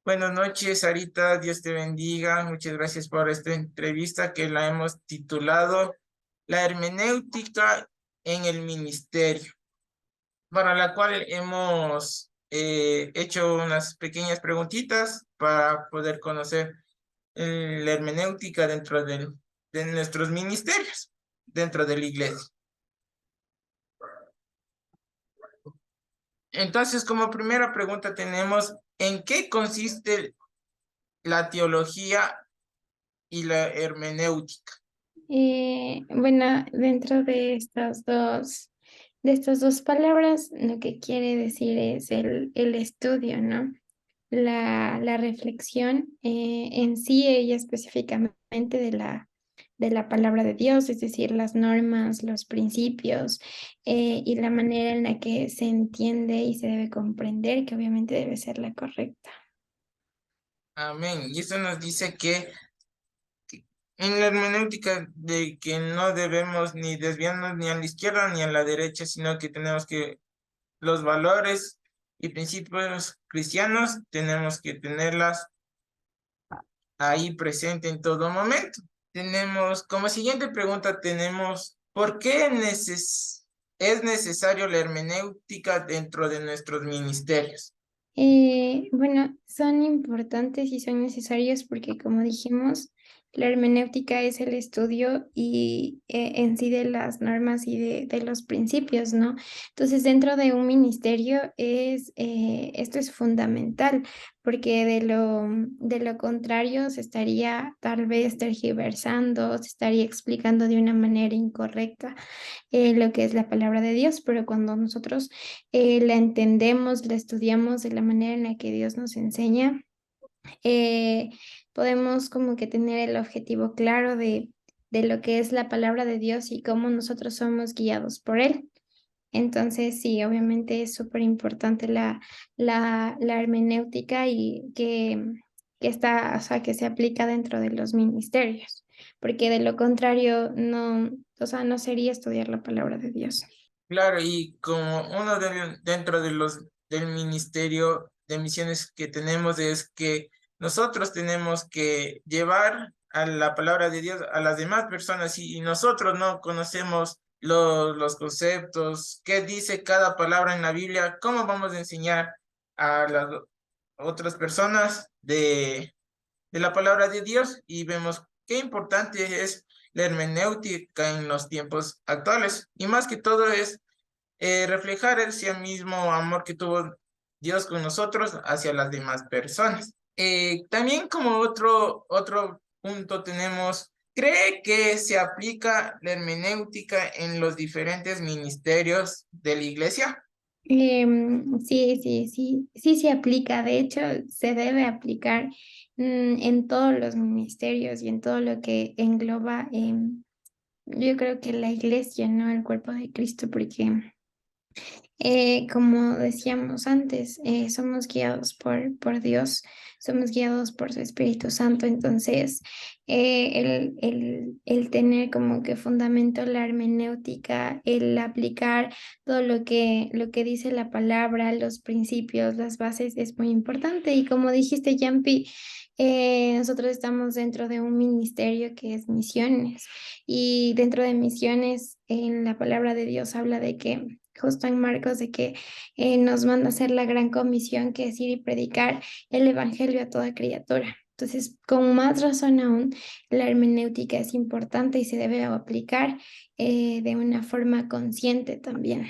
Buenas noches, Sarita. Dios te bendiga. Muchas gracias por esta entrevista que la hemos titulado La hermenéutica en el ministerio, para la cual hemos hecho unas pequeñas preguntitas para poder conocer la hermenéutica de nuestros ministerios, dentro de la iglesia. Entonces, como primera pregunta tenemos, ¿en qué consiste la teología y la hermenéutica? Bueno, dentro de estas dos palabras, lo que quiere decir es el estudio, ¿no? La reflexión en sí, ella específicamente de la palabra de Dios, es decir, las normas, los principios y la manera en la que se entiende y se debe comprender, que obviamente debe ser la correcta. Amén. Y esto nos dice que en la hermenéutica de que no debemos ni desviarnos ni a la izquierda ni a la derecha, sino que tenemos que los valores y principios cristianos tenemos que tenerlas ahí presente en todo momento. Tenemos, como siguiente pregunta, tenemos, ¿por qué es necesario la hermenéutica dentro de nuestros ministerios? Bueno, son importantes y son necesarios porque, como dijimos, la hermenéutica es el estudio y en sí de las normas y de los principios, ¿no? Entonces, dentro de un ministerio esto es fundamental porque de lo contrario se estaría tal vez tergiversando, se estaría explicando de una manera incorrecta lo que es la palabra de Dios, pero cuando nosotros la entendemos, la estudiamos de la manera en la que Dios nos enseña, eh, podemos como que tener el objetivo claro de lo que es la palabra de Dios y cómo nosotros somos guiados por Él. Entonces, sí, obviamente es súper importante la hermenéutica y que está, o sea, que se aplica dentro de los ministerios, porque de lo contrario no, o sea, no sería estudiar la palabra de Dios. Claro, y como dentro de del ministerio de misiones que tenemos es que nosotros tenemos que llevar a la palabra de Dios a las demás personas y nosotros no conocemos los conceptos, qué dice cada palabra en la Biblia, cómo vamos a enseñar a las otras personas de la palabra de Dios y vemos qué importante es la hermenéutica en los tiempos actuales y más que todo es reflejar ese mismo amor que tuvo Dios con nosotros hacia las demás personas. También como otro punto tenemos, ¿cree que se aplica la hermenéutica en los diferentes ministerios de la iglesia? Sí se aplica. De hecho, se debe aplicar en todos los ministerios y en todo lo que engloba, yo creo que la iglesia, ¿no? El cuerpo de Cristo, porque como decíamos antes, somos guiados por Dios, somos guiados por su Espíritu Santo. Entonces, el tener como que fundamento la hermenéutica, el aplicar todo lo que dice la palabra, los principios, las bases, es muy importante. Y como dijiste, Yampi, nosotros estamos dentro de un ministerio que es misiones. Y dentro de misiones, en la palabra de Dios habla de que justo en Marcos de que nos manda a hacer la gran comisión que es ir y predicar el evangelio a toda criatura. Entonces, con más razón aún, la hermenéutica es importante y se debe aplicar de una forma consciente también.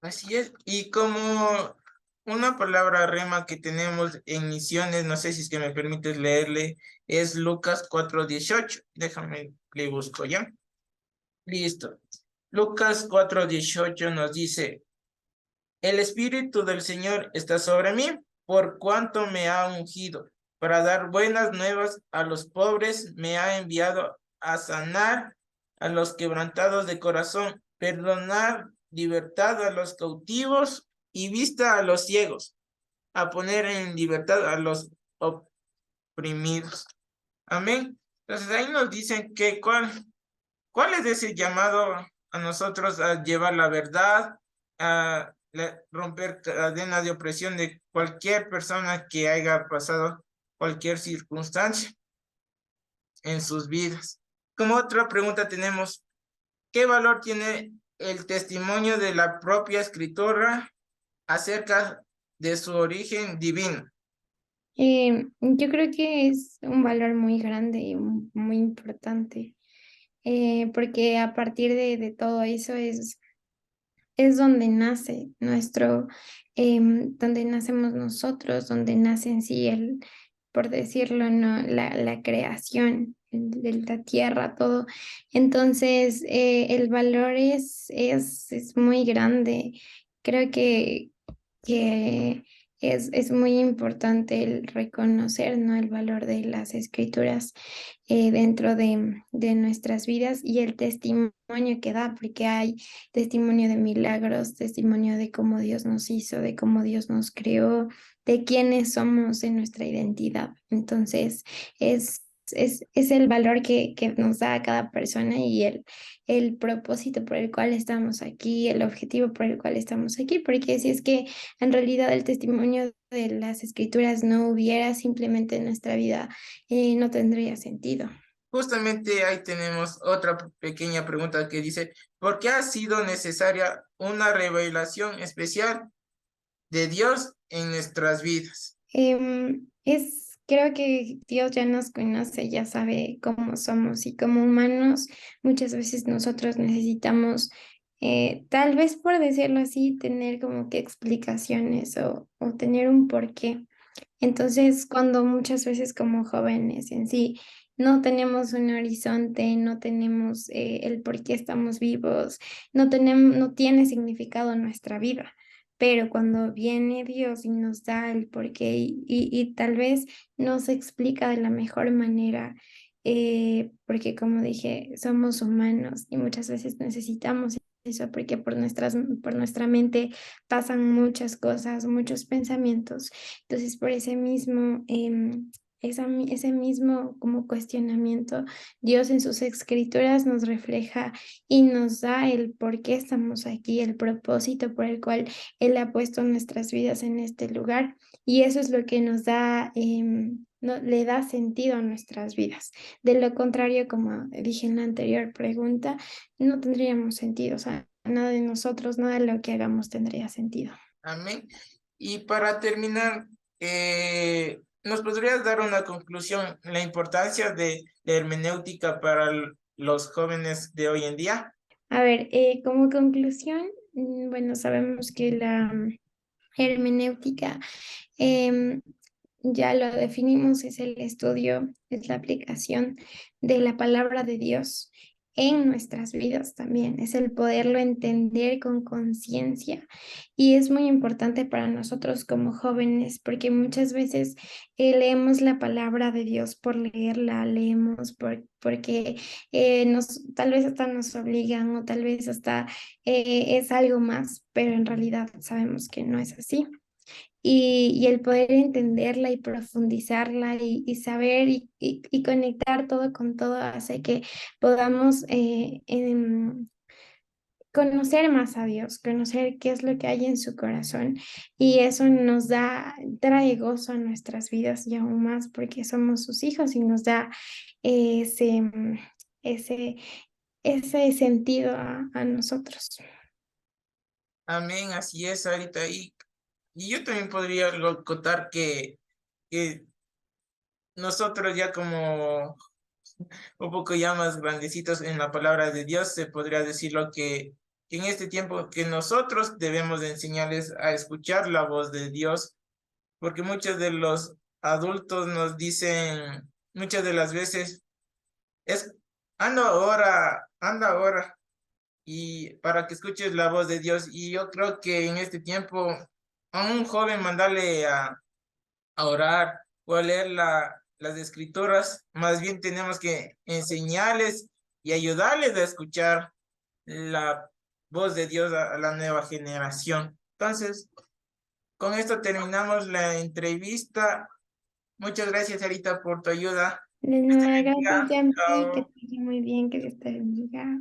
Así es, y como una palabra rema que tenemos en misiones, no sé si es que me permites leerle, es Lucas 4:18. Déjame, le busco ya. Listo. Lucas 4:18 nos dice, el Espíritu del Señor está sobre mí, por cuanto me ha ungido, para dar buenas nuevas a los pobres, me ha enviado a sanar a los quebrantados de corazón, perdonar libertad a los cautivos y vista a los ciegos, a poner en libertad a los oprimidos. Amén. Entonces ahí nos dicen que cuál es ese llamado a nosotros a llevar la verdad, romper cadenas de opresión de cualquier persona que haya pasado cualquier circunstancia en sus vidas. Como otra pregunta tenemos, ¿qué valor tiene el testimonio de la propia escritura acerca de su origen divino? Yo creo que es un valor muy grande y muy importante, porque a partir de todo eso es donde nace donde nacemos nosotros, donde nace en sí por decirlo, ¿no? La creación de la tierra, todo. Entonces, el valor es muy grande. Creo que es muy importante el reconocer, ¿no? El valor de las escrituras dentro de nuestras vidas y el testimonio que da, porque hay testimonio de milagros, testimonio de cómo Dios nos hizo, de cómo Dios nos creó, de quiénes somos en nuestra identidad. Entonces, es el valor que nos da a cada persona y el propósito por el cual estamos aquí, el objetivo por el cual estamos aquí, porque si es que en realidad el testimonio de las escrituras no hubiera simplemente en nuestra vida, no tendría sentido. Justamente ahí tenemos otra pequeña pregunta que dice, ¿por qué ha sido necesaria una revelación especial de Dios en nuestras vidas? Creo que Dios ya nos conoce, ya sabe cómo somos y como humanos muchas veces nosotros necesitamos, tal vez por decirlo así, tener como que explicaciones o tener un porqué. Entonces, cuando muchas veces como jóvenes en sí no tenemos un horizonte, no tenemos el por qué estamos vivos, no tiene significado nuestra vida. Pero cuando viene Dios y nos da el porqué y tal vez nos explica de la mejor manera, porque como dije, somos humanos y muchas veces necesitamos eso porque por nuestra mente pasan muchas cosas, muchos pensamientos. Entonces, por ese mismo, ese mismo como cuestionamiento, Dios en sus escrituras nos refleja y nos da el por qué estamos aquí, el propósito por el cual Él ha puesto nuestras vidas en este lugar. Y eso es lo que nos da, le da sentido a nuestras vidas. De lo contrario, como dije en la anterior pregunta, no tendríamos sentido. O sea, nada de nosotros, nada de lo que hagamos tendría sentido. Amén. Y para terminar, ¿nos podrías dar una conclusión, la importancia de la hermenéutica para los jóvenes de hoy en día? A ver, como conclusión, bueno, sabemos que la hermenéutica, em, ya lo definimos, es el estudio, es la aplicación de la palabra de Dios en nuestras vidas también, es el poderlo entender con conciencia y es muy importante para nosotros como jóvenes porque muchas veces leemos la palabra de Dios por leerla, leemos porque tal vez hasta nos obligan o tal vez hasta es algo más, pero en realidad sabemos que no es así y el poder entenderla y profundizarla y saber y conectar todo con todo hace que podamos conocer más a Dios, conocer qué es lo que hay en su corazón y eso trae gozo a nuestras vidas y aún más porque somos sus hijos y nos da ese, ese, ese sentido a nosotros. Amén, así es ahorita. Y yo también podría contar que nosotros ya como un poco ya más grandecitos en la palabra de Dios, se podría decirlo que en este tiempo que nosotros debemos de enseñarles a escuchar la voz de Dios, porque muchos de los adultos nos dicen muchas de las veces, es, anda ahora, y para que escuches la voz de Dios. Y yo creo que en este tiempo a un joven mandarle a orar o a leer las escrituras, más bien tenemos que enseñarles y ayudarles a escuchar la voz de Dios a la nueva generación. Entonces, con esto terminamos la entrevista. Muchas gracias, Sarita, por tu ayuda. De Dios te nuevo, bendiga. gracias, Jampi, que Chao. te vaya muy bien, que Dios te bendiga.